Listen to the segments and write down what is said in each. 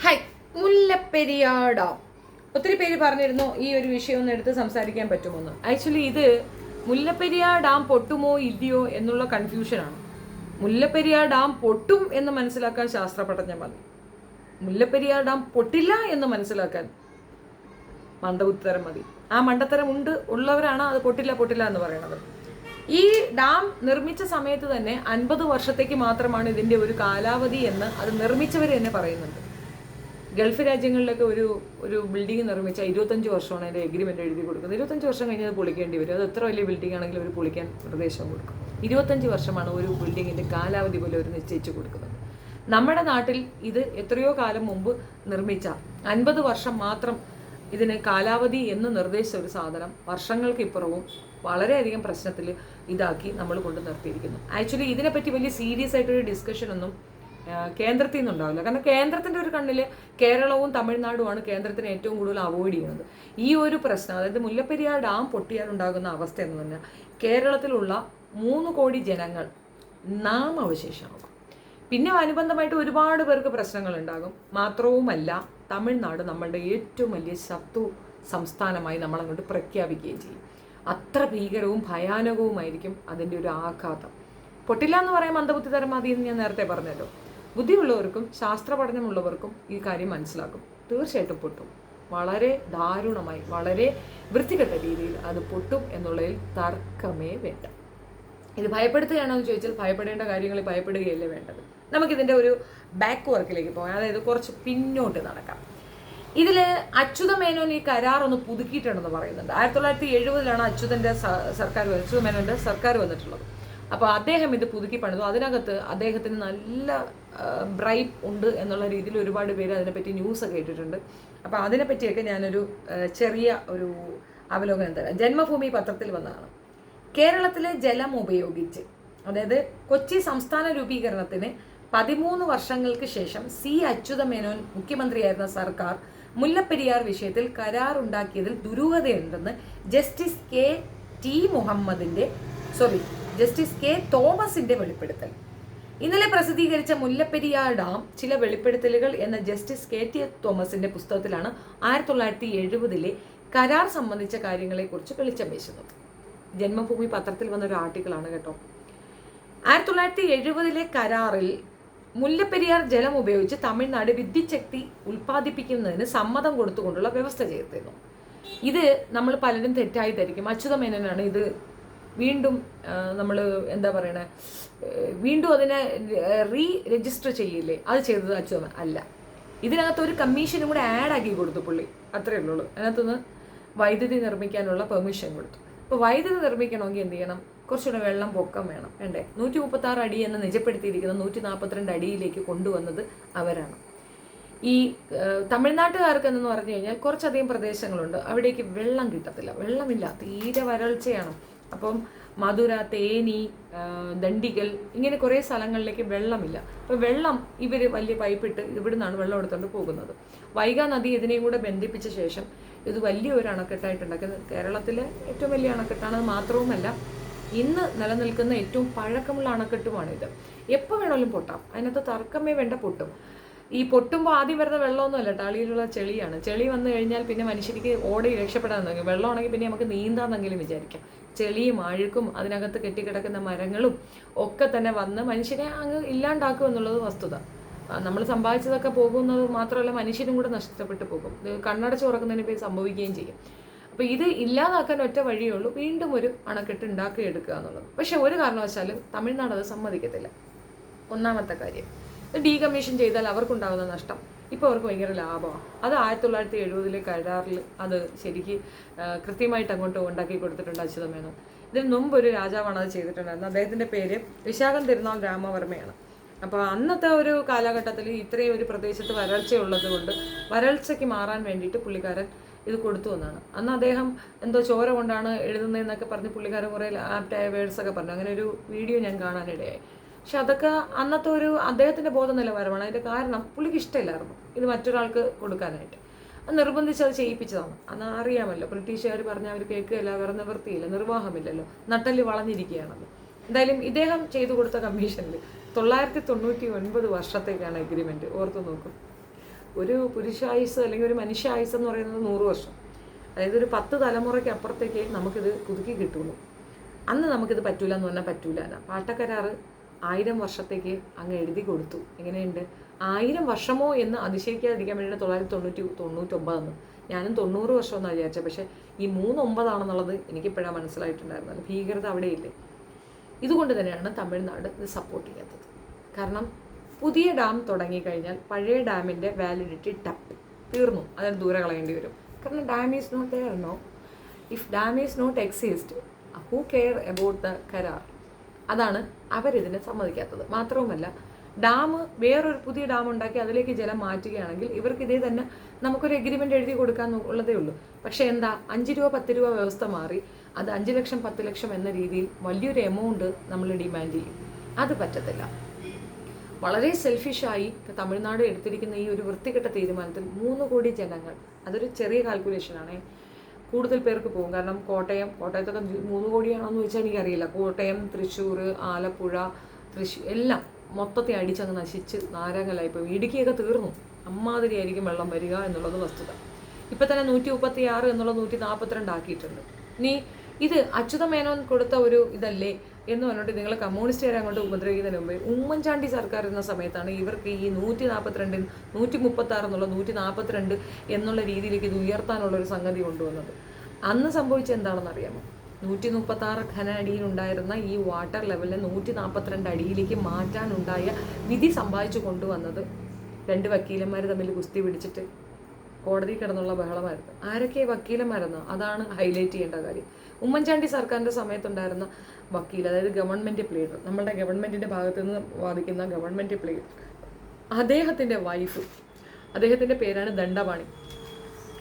Hi, Mullaperiyar dam. ഒത്തിരി പേര് പറഞ്ഞിരുന്നു ഈ ഒരു വിഷയം ഒന്ന് എടുത്ത് സംസാരിക്കാൻ പറ്റുമോന്ന്. ആക്ച്വലി ഇത് മുല്ലപ്പെരിയാർ ഡാം പൊട്ടുമോ ഇല്ലയോ എന്നുള്ള കൺഫ്യൂഷനാണ്. മുല്ലപ്പെരിയാർ ഡാം പൊട്ടും എന്ന് മനസ്സിലാക്കാൻ ശാസ്ത്ര പഠനം മതി. മുല്ലപ്പെരിയാർ ഡാം പൊട്ടില്ല എന്ന് മനസ്സിലാക്കാൻ മന്ദബുദ്ധിത്തരം മതി. ആ മണ്ടത്തരം ഉള്ളവരാണ് അത് പൊട്ടില്ല എന്ന് പറയുന്നത്. ഈ ഡാം നിർമ്മിച്ച സമയത്ത് തന്നെ 50 വർഷത്തേക്ക് മാത്രമാണ് ഇതിൻ്റെ ഒരു കാലാവധി എന്ന് അത് നിർമ്മിച്ചവർ തന്നെ പറയുന്നുണ്ട്. ഗൾഫ് രാജ്യങ്ങളിലൊക്കെ ഒരു ബിൽഡിംഗ് നിർമ്മിച്ചാൽ 25 വർഷമാണ് അതിൻ്റെ എഗ്രിമെൻ്റ് എഴുതി കൊടുക്കുന്നത്. 25 വർഷം കഴിഞ്ഞാൽ അത് പൊളിക്കേണ്ടി വരും. അത് എത്ര വലിയ ബിൽഡിംഗ് ആണെങ്കിലും അവർ പൊളിക്കാൻ നിർദ്ദേശം കൊടുക്കും. 25 വർഷമാണ് ഒരു ബിൽഡിങ്ങിൻ്റെ കാലാവധി പോലെ അവർ നിശ്ചയിച്ച് കൊടുക്കുന്നത്. നമ്മുടെ നാട്ടിൽ ഇത് എത്രയോ കാലം മുമ്പ് നിർമ്മിച്ച 50 വർഷം മാത്രം ഇതിന് കാലാവധി എന്ന് നിർദ്ദേശിച്ച ഒരു സാധനം വർഷങ്ങൾക്ക് ഇപ്പുറവും വളരെയധികം പ്രശ്നത്തിൽ ഇതാക്കി നമ്മൾ കൊണ്ട് നിർത്തിയിരിക്കുന്നു. ആക്ച്വലി ഇതിനെപ്പറ്റി വലിയ സീരിയസ് ആയിട്ടൊരു ഡിസ്കഷൻ ഒന്നും കേന്ദ്രത്തിൽ നിന്നുണ്ടാവില്ല. കാരണം കേന്ദ്രത്തിൻ്റെ ഒരു കണ്ണിൽ കേരളവും തമിഴ്നാടുമാണ് കേന്ദ്രത്തിന് ഏറ്റവും കൂടുതൽ അവോയ്ഡ് ചെയ്യുന്നത്. ഈ ഒരു പ്രശ്നം, അതായത് മുല്ലപ്പെരിയാർ ഡാം പൊട്ടിയാൽ ഉണ്ടാകുന്ന അവസ്ഥ എന്ന് പറഞ്ഞാൽ കേരളത്തിലുള്ള 3 കോടി ജനങ്ങൾ നാമാവശേഷമാകും. പിന്നെ അനുബന്ധമായിട്ട് ഒരുപാട് പേർക്ക് പ്രശ്നങ്ങൾ ഉണ്ടാകും. മാത്രവുമല്ല, തമിഴ്നാട് നമ്മളുടെ ഏറ്റവും വലിയ ശത്രു സംസ്ഥാനമായി നമ്മളങ്ങോട്ട് പ്രഖ്യാപിക്കുകയും ചെയ്യും. അത്ര ഭീകരവും ഭയാനകവുമായിരിക്കും അതിൻ്റെ ഒരു ആഘാതം. പൊട്ടില്ല എന്ന് പറയാൻ മന്ദബുദ്ധിതരം മതി എന്ന് ഞാൻ നേരത്തെ പറഞ്ഞല്ലോ. ബുദ്ധിയുള്ളവർക്കും ശാസ്ത്ര പഠനമുള്ളവർക്കും ഈ കാര്യം മനസ്സിലാക്കും. തീർച്ചയായിട്ടും പൊട്ടും. വളരെ ദാരുണമായി, വളരെ വൃത്തികെട്ട രീതിയിൽ അത് പൊട്ടും എന്നുള്ളതിൽ തർക്കമേ വേണ്ട. ഇത് ഭയപ്പെടുത്തുകയാണോ എന്ന് ചോദിച്ചാൽ ഭയപ്പെടേണ്ട കാര്യങ്ങളിൽ ഭയപ്പെടുകയല്ലേ വേണ്ടത്. നമുക്കിതിൻ്റെ ഒരു ബാക്ക് വർക്കിലേക്ക് പോകാം. അതായത് കുറച്ച് പിന്നോട്ട് നടക്കാം. ഇതിൽ അച്യുത മേനോൻ ഈ കരാർ ഒന്ന് പുതുക്കിയിട്ടുണ്ടെന്ന് പറയുന്നുണ്ട്. 1970 അച്യുതൻ്റെ മേനോൻ്റെ സർക്കാർ വന്നിട്ടുള്ളത്. അപ്പോൾ അദ്ദേഹം ഇത് പുതുക്കി പണിതു. അതിനകത്ത് അദ്ദേഹത്തിന് നല്ല ബ്രൈറ്റ് ഉണ്ട് എന്നുള്ള രീതിയിൽ ഒരുപാട് പേര് അതിനെപ്പറ്റി ന്യൂസൊക്കെ കേട്ടിട്ടുണ്ട്. അപ്പോൾ അതിനെപ്പറ്റിയൊക്കെ ഞാനൊരു ചെറിയ ഒരു അവലോകനം തരാം. ജന്മഭൂമി പത്രത്തിൽ വന്നതാണ്. കേരളത്തിലെ ജലം ഉപയോഗിച്ച്, അതായത് കൊച്ചി സംസ്ഥാന രൂപീകരണത്തിന് 13 വർഷങ്ങൾക്ക് ശേഷം അച്യുത മേനോൻ മുഖ്യമന്ത്രിയായിരുന്ന സർക്കാർ മുല്ലപ്പെരിയാർ വിഷയത്തിൽ കരാർ ഉണ്ടാക്കിയതിൽ ദുരൂഹതയുണ്ടെന്ന് ജസ്റ്റിസ് കെ തോമസിന്റെ വെളിപ്പെടുത്തൽ. ഇന്നലെ പ്രസിദ്ധീകരിച്ച മുല്ലപ്പെരിയാർ ഡാം ചില വെളിപ്പെടുത്തലുകൾ എന്ന ജസ്റ്റിസ് കെ തോമസിന്റെ പുസ്തകത്തിലാണ് 1970 കരാർ സംബന്ധിച്ച കാര്യങ്ങളെക്കുറിച്ച് വെളിച്ചം വീശുന്നത്. ജന്മഭൂമി പത്രത്തിൽ വന്ന ഒരു ആർട്ടിക്കിളാണ് കേട്ടോ. 1970 കരാറിൽ മുല്ലപ്പെരിയാർ ജലം ഉപയോഗിച്ച് തമിഴ്നാട് വിദ്യുത് ശക്തി ഉൽപ്പാദിപ്പിക്കുന്നതിന് സമ്മതം കൊടുത്തുകൊണ്ടുള്ള വ്യവസ്ഥ ചെയ്തിരുന്നു. ഇത് നമ്മൾ പലരും തെറ്റായി ധരിക്കും. അച്യുത മേനോനാണ് ഇത് വീണ്ടും വീണ്ടും അതിനെ രജിസ്റ്റർ ചെയ്യില്ലേ, അത് ചെയ്തത് അച്യുത അല്ല. ഇതിനകത്ത് ഒരു കമ്മീഷനും കൂടെ ആഡ് ആക്കി കൊടുത്തു പുള്ളി. അത്രയേ ഉള്ളൂ. അതിനകത്തുനിന്ന് വൈദ്യുതി നിർമ്മിക്കാനുള്ള പെർമിഷൻ കൊടുത്തു. ഇപ്പോൾ വൈദ്യുതി നിർമ്മിക്കണമെങ്കിൽ എന്ത് ചെയ്യണം? കുറച്ചുകൂടെ വെള്ളം പൊക്കം വേണം, വേണ്ടേ? 136 അടി എന്ന് നിജപ്പെടുത്തിയിരിക്കുന്ന 142 അടിയിലേക്ക് കൊണ്ടുവന്നത് അവരാണ്. ഈ തമിഴ്നാട്ടുകാർക്ക് എന്ന് പറഞ്ഞു കഴിഞ്ഞാൽ കുറച്ചധികം പ്രദേശങ്ങളുണ്ട്, അവിടേക്ക് വെള്ളം കിട്ടത്തില്ല, വെള്ളമില്ല, തീരെ വരൾച്ചയാണ്. അപ്പം മധുര, തേനി, ദണ്ഡിഗൽ ഇങ്ങനെ കുറേ സ്ഥലങ്ങളിലേക്ക് വെള്ളമില്ല. അപ്പോൾ വെള്ളം ഇവർ വലിയ പൈപ്പിട്ട് ഇവിടെ നിന്നാണ് വെള്ളം എടുത്തുകൊണ്ട് പോകുന്നത്. വൈഗാ നദി ഇതിനെയും കൂടെ ബന്ധിപ്പിച്ച ശേഷം ഇത് വലിയൊരു അണക്കെട്ടായിട്ടുണ്ടാക്കുന്നത്. കേരളത്തിലെ ഏറ്റവും വലിയ അണക്കെട്ടാണ്. മാത്രവുമല്ല, ഇന്ന് നിലനിൽക്കുന്ന ഏറ്റവും പഴക്കമുള്ള അണക്കെട്ടുമാണിത്. എപ്പോൾ വേണമെങ്കിലും പൊട്ടാം, അതിനകത്ത് തർക്കമേ വേണ്ട, പൊട്ടും. ഈ പൊട്ടുമ്പോൾ ആദ്യം വരുന്ന വെള്ളമൊന്നുമല്ല, ടാളിയിലുള്ള ചെളിയാണ്. ചെളി വന്നു കഴിഞ്ഞാൽ പിന്നെ മനുഷ്യർക്ക് ഓടി രക്ഷപ്പെടാൻ തുടങ്ങി. വെള്ളമാണെങ്കിൽ പിന്നെ നമുക്ക് നീന്താന്നെങ്കിലും വിചാരിക്കാം. ചെളിയും അഴുക്കും അതിനകത്ത് കെട്ടിക്കിടക്കുന്ന മരങ്ങളും ഒക്കെ തന്നെ വന്ന് മനുഷ്യനെ അങ്ങ് ഇല്ലാണ്ടാക്കും എന്നുള്ളത് വസ്തുത. നമ്മൾ സമ്പാദിച്ചതൊക്കെ പോകുന്നത് മാത്രമല്ല, മനുഷ്യനും കൂടെ നഷ്ടപ്പെട്ടു പോകും. ഇത് കണ്ണടച്ച് തുറക്കുന്നതിന് പേര് സംഭവിക്കുകയും ചെയ്യും. അപ്പോൾ ഇത് ഇല്ലാതാക്കാൻ ഒറ്റ വഴിയേ ഉള്ളൂ, വീണ്ടും ഒരു അണക്കെട്ട് ഉണ്ടാക്കിയെടുക്കുക എന്നുള്ളത്. പക്ഷെ ഒരു കാരണവശാലും തമിഴ്നാട് അത് സമ്മതിക്കത്തില്ല. ഒന്നാമത്തെ കാര്യം, ഡീകമ്മീഷൻ ചെയ്താൽ അവർക്കുണ്ടാകുന്ന നഷ്ടം ഇപ്പോൾ അവർക്ക് ഭയങ്കര ലാഭമാണ്. അത് 1970 കരാറിൽ അത് ശരിക്ക് കൃത്യമായിട്ട് അങ്ങോട്ട് ഉണ്ടാക്കി കൊടുത്തിട്ടുണ്ട് അച്യുത മേനോൻ. ഇതിന് മുമ്പ് ഒരു രാജാവാണ് അത് ചെയ്തിട്ടുണ്ടായിരുന്നത്. അദ്ദേഹത്തിൻ്റെ പേര് വിശാഖം തിരുനാൾ രാമവർമ്മയാണ്. അപ്പോൾ അന്നത്തെ ഒരു കാലഘട്ടത്തിൽ ഇത്രയും ഒരു പ്രദേശത്ത് വരൾച്ചയുള്ളത് കൊണ്ട് വരൾച്ചയ്ക്ക് മാറാൻ വേണ്ടിയിട്ട് പുള്ളിക്കാരൻ ഇത് കൊടുത്തു എന്നാണ്. അന്ന് അദ്ദേഹം എന്തോ ചോര കൊണ്ടാണ് എഴുതുന്നതെന്നൊക്കെ പറഞ്ഞ് പുള്ളിക്കാരൻ കുറേ ആപ്റ്റായ വേർഡ്സൊക്കെ പറഞ്ഞു. അങ്ങനെ ഒരു വീഡിയോ ഞാൻ കാണാനിടയായി. പക്ഷെ അതൊക്കെ അന്നത്തെ ഒരു അദ്ദേഹത്തിൻ്റെ ബോധ നിലവാരമാണ്. അതിൻ്റെ കാരണം പുള്ളിക്ക് ഇഷ്ടമില്ലായിരുന്നു ഇത് മറ്റൊരാൾക്ക് കൊടുക്കാനായിട്ട്. അത് നിർബന്ധിച്ച് അത് ചെയ്യിപ്പിച്ചതാണ്. അന്ന് അറിയാമല്ലോ, ബ്രിട്ടീഷുകാർ പറഞ്ഞാൽ അവർ കേൾക്കുകയില്ല, വേറെ നിവൃത്തിയില്ല, നിർവാഹമില്ലല്ലോ, നട്ടല് വളഞ്ഞിരിക്കുകയാണല്ലോ. എന്തായാലും ഇദ്ദേഹം ചെയ്തു കൊടുത്ത കമ്മീഷനിൽ 999 വർഷത്തേക്കാണ് എഗ്രിമെൻറ്റ്. ഓർത്തു നോക്കും. ഒരു പുരുഷായുസ് അല്ലെങ്കിൽ ഒരു മനുഷ്യായുസ് എന്ന് പറയുന്നത് 100 വർഷം. അതായത് ഒരു 10 തലമുറയ്ക്ക് അപ്പുറത്തേക്ക് നമുക്കിത് പുതുക്കി കിട്ടുള്ളൂ. അന്ന് നമുക്കിത് പറ്റൂല എന്ന് പറഞ്ഞാൽ പറ്റൂല. പാട്ടക്കരാറ് 1000 വർഷത്തേക്ക് അങ്ങ് എഴുതി കൊടുത്തു. എങ്ങനെയുണ്ട്? 1000 വർഷമോ എന്ന് അതിശയിക്കാതിരിക്കാൻ വേണ്ടിയിട്ട് 999 ഞാനും 90 വർഷമെന്നാണ് വിചാരിച്ചത്. പക്ഷേ ഈ 39 എനിക്കിപ്പോഴാണ് മനസ്സിലായിട്ടുണ്ടായിരുന്നത്. ഭീകരത അവിടെയില്ലേ. ഇതുകൊണ്ട് തന്നെയാണ് തമിഴ്നാട് ഇത് സപ്പോർട്ട് ചെയ്യാത്തത്. കാരണം പുതിയ ഡാം തുടങ്ങിക്കഴിഞ്ഞാൽ പഴയ ഡാമിൻ്റെ വാലിഡിറ്റി തീർന്നു, അതിന് ദൂരെ കളയേണ്ടി വരും. കാരണം dam is not there no. If dam is not exist, who care about the കരാർ? അതാണ് അവരിതിനെ സമ്മതിക്കാത്തത്. മാത്രവുമല്ല, ഡാം വേറൊരു പുതിയ ഡാം ഉണ്ടാക്കി അതിലേക്ക് ജലം മാറ്റുകയാണെങ്കിൽ ഇവർക്ക് ഇതേ തന്നെ നമുക്കൊരു എഗ്രിമെൻ്റ് എഴുതി കൊടുക്കാൻ ഉള്ളതേ ഉള്ളൂ. പക്ഷേ എന്താ, 5 രൂപ 10 രൂപ വ്യവസ്ഥ മാറി അത് 5 ലക്ഷം 10 ലക്ഷം എന്ന രീതിയിൽ വലിയൊരു എമൗണ്ട് നമ്മൾ ഡിമാൻഡ് ചെയ്യും. അത് പറ്റത്തില്ല. വളരെ സെൽഫിഷായി തമിഴ്നാട് എടുത്തിരിക്കുന്ന ഈ ഒരു വൃത്തികെട്ട തീരുമാനത്തിൽ 3 കോടി ജനങ്ങൾ, അതൊരു ചെറിയ കാൽക്കുലേഷനാണ്, കൂടുതൽ പേർക്ക് പോകും. കാരണം കോട്ടയത്തൊക്കെ 3 കോടിയാണോന്ന് ചോദിച്ചാൽ എനിക്കറിയില്ല. കോട്ടയം, തൃശ്ശൂർ, ആലപ്പുഴ, എല്ലാം മൊത്തത്തിൽ അടിച്ചങ്ങ് നശിച്ച് നാരങ്ങലായിപ്പോൾ. ഇടുക്കിയൊക്കെ തീർന്നു. അമ്മാതിരിയായിരിക്കും വെള്ളം വരിക എന്നുള്ളത് വസ്തുത. ഇപ്പം തന്നെ 136 എന്നുള്ളത് 142 ആക്കിയിട്ടുണ്ട്. ഇനി ഇത് അച്യുത മേനോൻ കൊടുത്ത ഒരു ഇതല്ലേ എന്ന് പറഞ്ഞിട്ട് നിങ്ങൾ കമ്മ്യൂണിസ്റ്റുകാരെ അങ്ങോട്ട് ഉപദ്രവിക്കുന്നതിന് മുമ്പ് ഉമ്മൻചാണ്ടി സർക്കാർ എന്ന സമയത്താണ് ഇവർക്ക് ഈ 142 136 എന്നുള്ള 142 എന്നുള്ള രീതിയിലേക്ക് ഇത് ഉയർത്താനുള്ളൊരു സംഗതി കൊണ്ടുവന്നത്. അന്ന് സംഭവിച്ചത് എന്താണെന്ന് അറിയാമോ? 136 ഘന അടിയിലുണ്ടായിരുന്ന ഈ വാട്ടർ ലെവലിനെ 142 അടിയിലേക്ക് മാറ്റാനുണ്ടായ വിധി സമ്പാദിച്ചു കൊണ്ടുവന്നത് 2 വക്കീലന്മാർ തമ്മിൽ കുസ്തി പിടിച്ചിട്ട് കോടതി കിടന്നുള്ള ബഹളമായിരുന്നു. ആരൊക്കെ വക്കീലന്മാരെന്നോ? അതാണ് ഹൈലൈറ്റ് ചെയ്യേണ്ട കാര്യം. ഉമ്മൻചാണ്ടി സർക്കാരിൻ്റെ സമയത്തുണ്ടായിരുന്ന വക്കീൽ, അതായത് ഗവൺമെൻറ് പ്ലീഡർ, നമ്മളുടെ ഗവൺമെൻറ്റിൻ്റെ ഭാഗത്തു നിന്ന് വാദിക്കുന്ന ഗവൺമെൻറ് പ്ലീഡർ, അദ്ദേഹത്തിൻ്റെ വൈഫ്, അദ്ദേഹത്തിൻ്റെ പേരാണ് ദണ്ഡപാണി.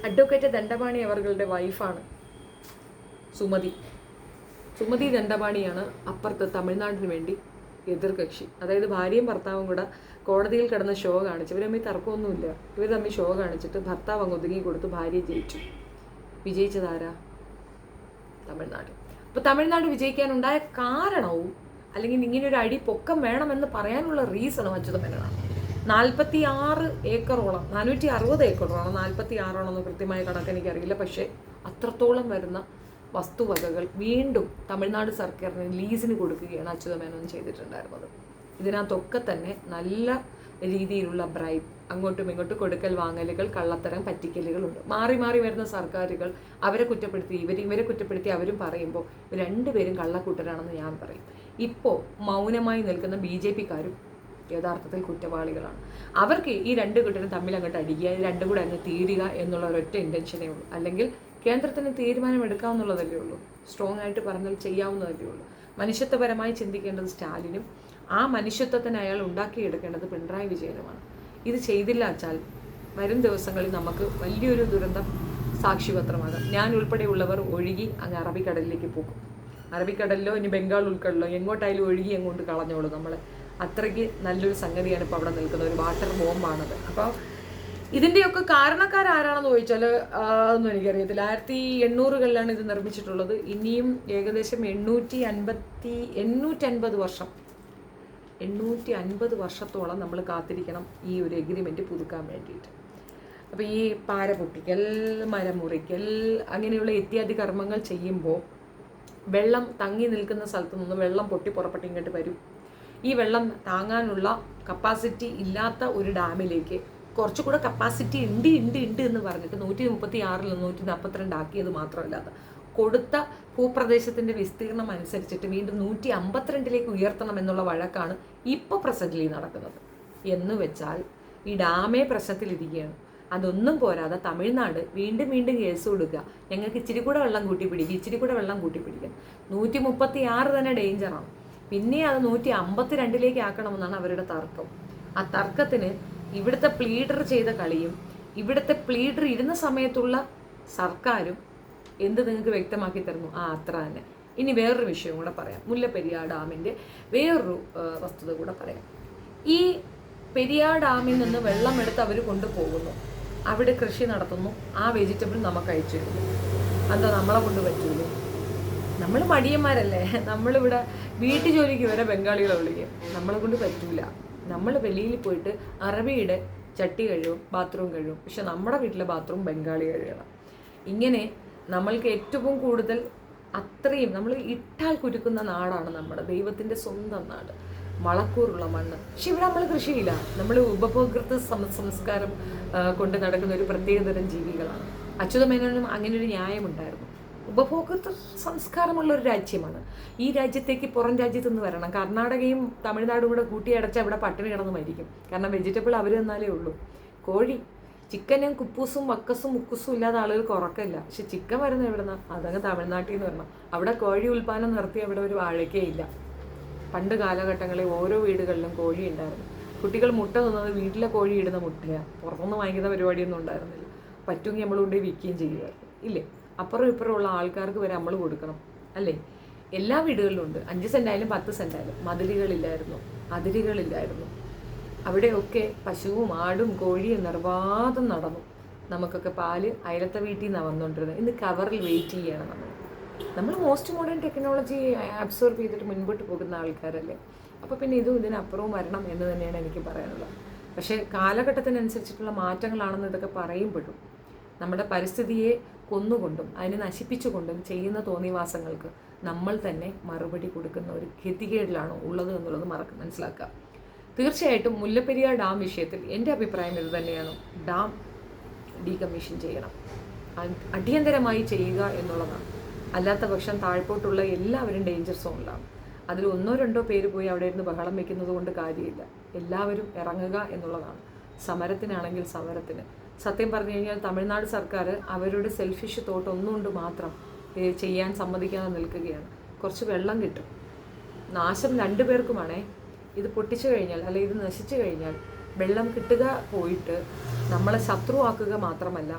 അഡ്വക്കേറ്റ് ദണ്ഡപാണി അവരുടെ വൈഫാണ് സുമതി ദണ്ഡപാണിയാണ് അപ്പുറത്ത് തമിഴ്നാടിന് വേണ്ടി എതിർകക്ഷി. അതായത് ഭാര്യയും ഭർത്താവും കൂടെ കോടതിയിൽ കിടന്ന് ഷോ കാണിച്ചു. ഇവർ തമ്മിൽ തർക്കമൊന്നുമില്ല. ഇവർ തമ്മിൽ ഷോ കാണിച്ചിട്ട് ഭർത്താവ് അങ്ങ് ഒതുങ്ങി കൊടുത്ത് ഭാര്യ ജയിച്ചു. വിജയിച്ചതാരാ? തമിഴ്നാട്. അപ്പോൾ തമിഴ്നാട് വിജയിക്കാനുണ്ടായ കാരണവും അല്ലെങ്കിൽ ഇങ്ങനെ ഒരു അടി പൊക്കം വേണമെന്ന് പറയാനുള്ള റീസണും അച്യുത മേനോനാണ്. 46 ഏക്കറോളം, 460 ഏക്കറോളം, 46 കൃത്യമായ കണക്ക് എനിക്കറിയില്ല, പക്ഷേ അത്രത്തോളം വരുന്ന വസ്തുവകകൾ വീണ്ടും തമിഴ്നാട് സർക്കാരിന് ലീസിന് കൊടുക്കുകയാണ് അച്യുത മേനോൻ ചെയ്തിട്ടുണ്ടായിരുന്നത്. ഇതിനകത്തൊക്കെ തന്നെ നല്ല രീതിയിലുള്ള ബ്രൈബ്, അങ്ങോട്ടും ഇങ്ങോട്ടും കൊടുക്കൽ വാങ്ങലുകൾ, കള്ളത്തരം, പറ്റിക്കലുകളുണ്ട്. മാറി മാറി വരുന്ന സർക്കാരുകൾ അവരെ കുറ്റപ്പെടുത്തി ഇവരെ കുറ്റപ്പെടുത്തി അവരും പറയുമ്പോൾ രണ്ടുപേരും കള്ളക്കൂട്ടരാണെന്ന് ഞാൻ പറയും. ഇപ്പോൾ മൗനമായി നിൽക്കുന്ന BJP-ക്കാരും യഥാർത്ഥത്തിൽ കുറ്റവാളികളാണ്. അവർക്ക് ഈ 2 കൂട്ടരും തമ്മിൽ അങ്ങോട്ട് അടിക്കുക, ഇത് 2 കൂടെ അങ്ങ് തീരുക എന്നുള്ള ഒരൊറ്റ ഇൻറ്റൻഷനേ ഉള്ളൂ. അല്ലെങ്കിൽ കേന്ദ്രത്തിന് തീരുമാനമെടുക്കാവുന്നുള്ളതല്ലേ ഉള്ളൂ. സ്ട്രോങ് ആയിട്ട് പറഞ്ഞാൽ ചെയ്യാവുന്നതല്ലേ ഉള്ളൂ. മനുഷ്യത്വപരമായി ചിന്തിക്കേണ്ടത് സ്റ്റാലിനും ആ മനുഷ്യത്വത്തിന് അയാൾ ഉണ്ടാക്കിയെടുക്കേണ്ടത് പിണറായി വിജയനുമാണ്. ഇത് ചെയ്തില്ല വെച്ചാൽ വരും ദിവസങ്ങളിൽ നമുക്ക് വലിയൊരു ദുരന്തം സാക്ഷിപത്രമാകാം. ഞാൻ ഉൾപ്പെടെയുള്ളവർ ഒഴുകി അങ്ങ് അറബിക്കടലിലേക്ക് പോകും. അറബിക്കടലിലോ ഇനി ബംഗാൾ ഉൾക്കടലിലോ എങ്ങോട്ടായാലും ഒഴുകി അങ്ങോട്ട് കളഞ്ഞോളൂ. നമ്മളെ അത്രയ്ക്ക് നല്ലൊരു സംഗതിയാണ് ഇപ്പോൾ അവിടെ നിൽക്കുന്നത്. ഒരു വാട്ടർ ബോംബാണത്. അപ്പോൾ ഇതിൻ്റെയൊക്കെ കാരണക്കാരാരാണെന്ന് ചോദിച്ചാൽ അതൊന്നും എനിക്കറിയത്തില്ല. 1800-കളിലാണ് ഇത് നിർമ്മിച്ചിട്ടുള്ളത്. ഇനിയും ഏകദേശം 850 വർഷത്തോളം നമ്മൾ കാത്തിരിക്കണം ഈ ഒരു എഗ്രിമെൻറ്റ് പുതുക്കാൻ വേണ്ടിയിട്ട്. അപ്പോൾ ഈ പാര പൊട്ടിക്കൽ, മരം മുറിക്കൽ, അങ്ങനെയുള്ള ഇത്യാദി കർമ്മങ്ങൾ ചെയ്യുമ്പോൾ വെള്ളം തങ്ങി നിൽക്കുന്ന സ്ഥലത്ത് നിന്ന് വെള്ളം പൊട്ടി പുറപ്പെട്ട് ഇങ്ങോട്ട് വരും. ഈ വെള്ളം താങ്ങാനുള്ള കപ്പാസിറ്റി ഇല്ലാത്ത ഒരു ഡാമിലേക്ക് കുറച്ചുകൂടെ കപ്പാസിറ്റി ഉണ്ട് എന്ന് പറഞ്ഞിട്ട് 136-ൽ 142 ആക്കിയത് മാത്രമല്ലാതെ കൊടുത്ത ഭൂപ്രദേശത്തിൻ്റെ വിസ്തീർണം അനുസരിച്ചിട്ട് വീണ്ടും 152-ലേക്ക് ഉയർത്തണം എന്നുള്ള വഴക്കാണ് ഇപ്പോൾ പ്രസന്റ്ലി നടക്കുന്നത്. എന്ന് വെച്ചാൽ ഈ ഡാമേ പ്രശ്നത്തിലിരിക്കുകയാണ്. അതൊന്നും പോരാതെ തമിഴ്നാട് വീണ്ടും കേസ് കൊടുക്കുക, ഞങ്ങൾക്ക് ഇച്ചിരി കൂടെ വെള്ളം കൂട്ടിപ്പിടിക്കാം. 136 തന്നെ ഡേഞ്ചറാണ്. പിന്നെ അത് 152-ലേക്ക് ആക്കണമെന്നാണ് അവരുടെ തർക്കം. ആ തർക്കത്തിന് ഇവിടുത്തെ പ്ലീഡർ ചെയ്ത കളിയും ഇവിടുത്തെ പ്ലീഡർ ഇരുന്ന സമയത്തുള്ള സർക്കാരും എന്ത് നിങ്ങൾക്ക് വ്യക്തമാക്കി തരുന്നു? അത്ര തന്നെ. ഇനി വേറൊരു വിഷയം കൂടെ പറയാം. മുല്ലപ്പെരിയാർ ഡാമിൻ്റെ വേറൊരു വസ്തുത കൂടെ പറയാം. ഈ പെരിയാർ ഡാമിൽ നിന്ന് വെള്ളമെടുത്ത് അവർ കൊണ്ടുപോകുന്നു, അവിടെ കൃഷി നടത്തുന്നു, ആ വെജിറ്റബിൾ നമുക്ക് അയച്ചു തരുന്നു. എന്താ നമ്മളെ കൊണ്ട് പറ്റൂലേ? നമ്മൾ മടിയന്മാരല്ലേ? നമ്മളിവിടെ വീട്ടു ജോലിക്ക് വരെ ബംഗാളികളെ വിളിക്കും. നമ്മളെ കൊണ്ട് പറ്റൂല. നമ്മൾ വെളിയിൽ പോയിട്ട് അറബിയുടെ ചട്ടി കഴുകും, ബാത്റൂം കഴുകും. പക്ഷെ നമ്മുടെ വീട്ടിലെ ബാത്റൂം ബംഗാളി കഴുകണം. ഇങ്ങനെ നമ്മൾക്ക് ഏറ്റവും കൂടുതൽ അത്രയും നമ്മൾ ഇട്ടാൽ കുരുക്കുന്ന നാടാണ് നമ്മുടെ ദൈവത്തിൻ്റെ സ്വന്തം നാട്, വളക്കൂറുള്ള മണ്ണ്. പക്ഷെ ഇവിടെ നമ്മൾ കൃഷിയില്ല. നമ്മൾ ഉപഭോക്തൃ സംസ്കാരം കൊണ്ട് നടക്കുന്ന ഒരു പ്രത്യേകതരം ജീവികളാണ്. അച്യുതമേനോനും അങ്ങനെ ഒരു ന്യായമുണ്ടായിരുന്നു. ഉപഭോക്തൃ സംസ്കാരമുള്ള ഒരു രാജ്യമാണ്. ഈ രാജ്യത്തേക്ക് പുറം രാജ്യത്തു നിന്ന് വരണം. കർണാടകയും തമിഴ്നാടും കൂടെ കൂട്ടിയടച്ചാൽ ഇവിടെ പട്ടിണി കിടന്ന് മരിക്കും. കാരണം വെജിറ്റബിൾ അവർ തന്നാലേ ഉള്ളൂ. കോഴി, ചിക്കനും കുപ്പൂസും വക്കസും മുക്കുസും ഇല്ലാതെ ആളുകൾക്ക് ഉറക്കമില്ല. പക്ഷെ ചിക്കൻ വരുന്നത് എവിടെ നിന്നാണ്? അതങ്ങ് തമിഴ്നാട്ടിൽ നിന്ന് വരണം. അവിടെ കോഴി ഉൽപ്പാദനം നിർത്തി അവിടെ ഒരു വാഴക്കേ ഇല്ല. പണ്ട് കാലഘട്ടങ്ങളിൽ ഓരോ വീടുകളിലും കോഴി ഉണ്ടായിരുന്നു. കുട്ടികൾ മുട്ട തിന്നത് വീട്ടിലെ കോഴി ഇടുന്ന മുട്ടയാണ്. പുറത്തുനിന്ന് വാങ്ങിക്കുന്ന പരിപാടിയൊന്നും ഉണ്ടായിരുന്നില്ല. പറ്റുമെങ്കിൽ നമ്മൾ കൊണ്ടുപോയി വിൽക്കുകയും ചെയ്യുമായിരുന്നു. ഇല്ലേ? അപ്പുറം ഇപ്പുറമുള്ള ആൾക്കാർക്ക് വരെ നമ്മൾ കൊടുക്കണം, അല്ലേ? എല്ലാ വീടുകളിലും ഉണ്ട്. 5 സെൻറ്റായാലും 10 സെൻറ്റായാലും. മതിലുകളില്ലായിരുന്നു, അതിരുകളില്ലായിരുന്നു. അവിടെയൊക്കെ പശുവും ആടും കോഴിയും നിർബാധം നടന്നു. നമുക്കൊക്കെ പാല് അയലത്തെ വീട്ടിൽ നിന്നാണ് വന്നുകൊണ്ടിരുന്നത്. ഇന്ന് കവറിൽ വെയിറ്റ് ചെയ്യണം. നമ്മൾ മോസ്റ്റ് മോഡേൺ ടെക്നോളജി അബ്സോർബ് ചെയ്തിട്ട് മുൻപോട്ട് പോകുന്ന ആൾക്കാരല്ലേ. അപ്പോൾ പിന്നെ ഇതും ഇതിനപ്പുറവും വരണം എന്ന് തന്നെയാണ് എനിക്ക് പറയാനുള്ളത്. പക്ഷേ കാലഘട്ടത്തിനനുസരിച്ചിട്ടുള്ള മാറ്റങ്ങളാണെന്ന് ഇതൊക്കെ പറയുമ്പോഴും നമ്മുടെ പരിസ്ഥിതിയെ കൊന്നുകൊണ്ടും അതിനെ നശിപ്പിച്ചുകൊണ്ടും ചെയ്യുന്ന തോന്നിവാസങ്ങൾക്ക് നമ്മൾ തന്നെ മറുപടി കൊടുക്കുന്ന ഒരു ഗതികേടിലാണ് ഉള്ളത് എന്നുള്ളത് മനസ്സിലാക്കുക. തീർച്ചയായിട്ടും മുല്ലപ്പെരിയാർ ഡാം വിഷയത്തിൽ എൻ്റെ അഭിപ്രായം ഇത് തന്നെയാണ്. ഡാം ഡീകമ്മീഷൻ ചെയ്യണം, അടിയന്തരമായി ചെയ്യുക എന്നുള്ളതാണ്. അല്ലാത്ത പക്ഷം താഴ്പോട്ടുള്ള എല്ലാവരും ഡേഞ്ചർ സോണിലാണ്. അതിൽ 1-2 പേര് പോയി അവിടെ ഇരുന്ന് ബഹളം വയ്ക്കുന്നത് കൊണ്ട് കാര്യമില്ല. എല്ലാവരും ഇറങ്ങുക എന്നുള്ളതാണ്. സമരത്തിനാണെങ്കിൽ സമരത്തിന്. സത്യം പറഞ്ഞു കഴിഞ്ഞാൽ തമിഴ്നാട് സർക്കാർ അവരുടെ സെൽഫിഷ് തോട്ട് ഒന്നുകൊണ്ട് മാത്രം ചെയ്യാൻ സമ്മതിക്കാതെ നിൽക്കുകയാണ്. കുറച്ച് വെള്ളം കിട്ടും, നാശം 2 പേർക്കുമാണേ. ഇത് പൊട്ടിച്ചു കഴിഞ്ഞാൽ അല്ലെങ്കിൽ ഇത് നശിച്ചു കഴിഞ്ഞാൽ വെള്ളം കിട്ടുക പോയിട്ട് നമ്മളെ ശത്രുവാക്കുക മാത്രമല്ല,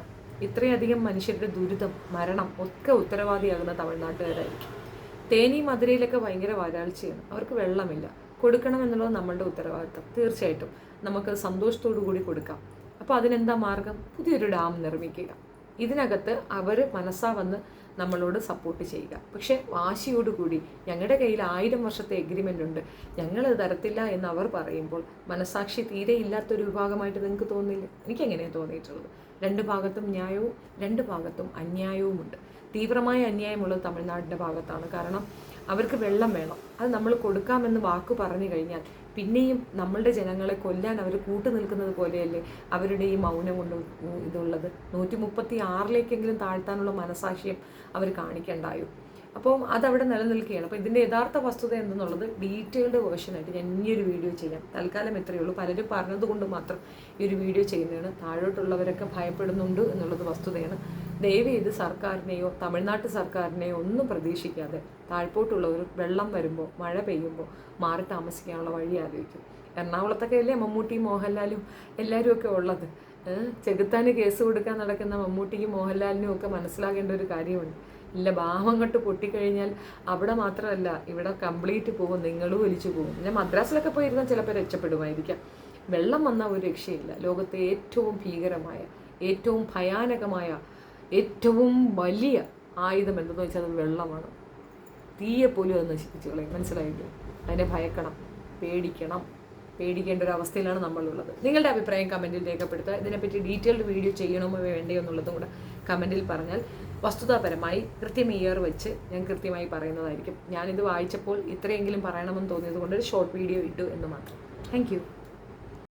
ഇത്രയധികം മനുഷ്യരുടെ ദുരിതം, മരണം ഒക്കെ ഉത്തരവാദിയാകുന്ന തമിഴ്നാട്ടുകാരായിരിക്കും. തേനി മധുരയിലൊക്കെ ഭയങ്കര വരൾച്ചയാണ്. അവർക്ക് വെള്ളമില്ല. കൊടുക്കണം എന്നുള്ളത് നമ്മളുടെ ഉത്തരവാദിത്തം. തീർച്ചയായിട്ടും നമുക്ക് സന്തോഷത്തോടു കൂടി കൊടുക്കാം. അപ്പോൾ അതിനെന്താ മാർഗം? പുതിയൊരു ഡാം നിർമ്മിക്കുക. ഇതിനകത്ത് അവർ മനസ്സാ വന്ന് നമ്മളോട് സപ്പോർട്ട് ചെയ്യുക. പക്ഷേ വാശിയോടുകൂടി ഞങ്ങളുടെ കയ്യിൽ 1000 വർഷത്തെ എഗ്രിമെൻ്റ് ഉണ്ട്, ഞങ്ങളത് തരത്തില്ല എന്ന് അവർ പറയുമ്പോൾ മനസാക്ഷി തീരെ ഇല്ലാത്തൊരു വിഭാഗമായിട്ട് നിങ്ങൾക്ക് തോന്നില്ല? എനിക്കെങ്ങനെയാണ് തോന്നിയിട്ടുള്ളത്. 2 ഭാഗത്തും ന്യായവും 2 ഭാഗത്തും അന്യായവുമുണ്ട്. തീവ്രമായ അന്യായമുള്ളത് തമിഴ്നാടിൻ്റെ ഭാഗത്താണ്. കാരണം അവർക്ക് വെള്ളം വേണം, അത് നമ്മൾ കൊടുക്കാമെന്ന് വാക്ക് പറഞ്ഞു കഴിഞ്ഞാൽ പിന്നെയും നമ്മളുടെ ജനങ്ങളെ കൊല്ലാൻ അവർ കൂട്ടു നിൽക്കുന്നത് പോലെയല്ലേ അവരുടെ ഈ മൗനം കൊണ്ട് ഇതുള്ളത്. 136ലേക്കെങ്കിലും താഴ്ത്താനുള്ള മനസാക്ഷ്യം അവർ കാണിക്കണ്ടായോ? അപ്പോൾ അതവിടെ നിലനിൽക്കുകയാണ്. അപ്പോൾ ഇതിൻ്റെ യഥാർത്ഥ വസ്തുത എന്തെന്നുള്ളത് ഡീറ്റെയിൽഡ് വേർഷനായിട്ട് ഞാൻ ഇനിയൊരു വീഡിയോ ചെയ്യാം. തൽക്കാലം എത്രയേ ഉള്ളൂ. പലരും പറഞ്ഞതുകൊണ്ട് മാത്രം ഈ ഒരു വീഡിയോ ചെയ്യുന്നതാണ്. താഴോട്ടുള്ളവരൊക്കെ ഭയപ്പെടുന്നുണ്ട് എന്നുള്ളത് വസ്തുതയാണ്. ദയവ് ചെയ്ത് സർക്കാരിനെയോ തമിഴ്നാട്ട് സർക്കാരിനെയോ ഒന്നും പ്രതീക്ഷിക്കാതെ താഴ്പോട്ടുള്ളവർ വെള്ളം വരുമ്പോൾ, മഴ പെയ്യുമ്പോൾ മാറി താമസിക്കാനുള്ള വഴി ആലോചിക്കും. എറണാകുളത്തൊക്കെ അല്ലേ മമ്മൂട്ടിയും മോഹൻലാലും എല്ലാവരും ഒക്കെ ഉള്ളത്. ചെകുത്താന് കേസ് കൊടുക്കാൻ നടക്കുന്ന മമ്മൂട്ടിക്കും മോഹൻലാലിനും ഒക്കെ മനസ്സിലാകേണ്ട ഒരു കാര്യമുണ്ട്. ഇല്ല, ബാഹം കട്ട് പൊട്ടിക്കഴിഞ്ഞാൽ അവിടെ മാത്രമല്ല ഇവിടെ കംപ്ലീറ്റ് പോകും, നിങ്ങളും ഒലിച്ചു പോകും. പിന്നെ മദ്രാസിലൊക്കെ പോയിരുന്നാൽ ചിലപ്പോൾ രക്ഷപ്പെടുമായിരിക്കാം. വെള്ളം വന്നാൽ ഒരു രക്ഷയില്ല. ലോകത്തെ ഏറ്റവും ഭീകരമായ, ഏറ്റവും ഭയാനകമായ, ഏറ്റവും വലിയ ആയുധം എന്തെന്ന് വെച്ചാൽ അത് വെള്ളമാണ്. തീയെ പോലും അത് നശിപ്പിച്ചു കളയും. മനസ്സിലായില്ലേ? അതിനെ ഭയക്കണം, പേടിക്കണം. പേടിക്കേണ്ട ഒരു അവസ്ഥയിലാണ് നമ്മളുള്ളത്. നിങ്ങളുടെ അഭിപ്രായം കമൻറ്റിൽ രേഖപ്പെടുത്തുക. ഇതിനെപ്പറ്റി ഡീറ്റെയിൽഡ് വീഡിയോ ചെയ്യണമോ വേണ്ടയോ എന്നുള്ളതും കൂടെ കമൻറ്റിൽ പറഞ്ഞാൽ വസ്തുതാപരമായി കൃത്യമെയ്യർ വെച്ച് ഞാൻ കൃത്യമായി പറയുന്നതായിരിക്കും. ഞാനിത് വായിച്ചപ്പോൾ ഇത്രയെങ്കിലും പറയണമെന്ന് തോന്നിയത് കൊണ്ട് ഒരു ഷോർട്ട് വീഡിയോ ഇട്ടു എന്ന് മാത്രം. Thank you.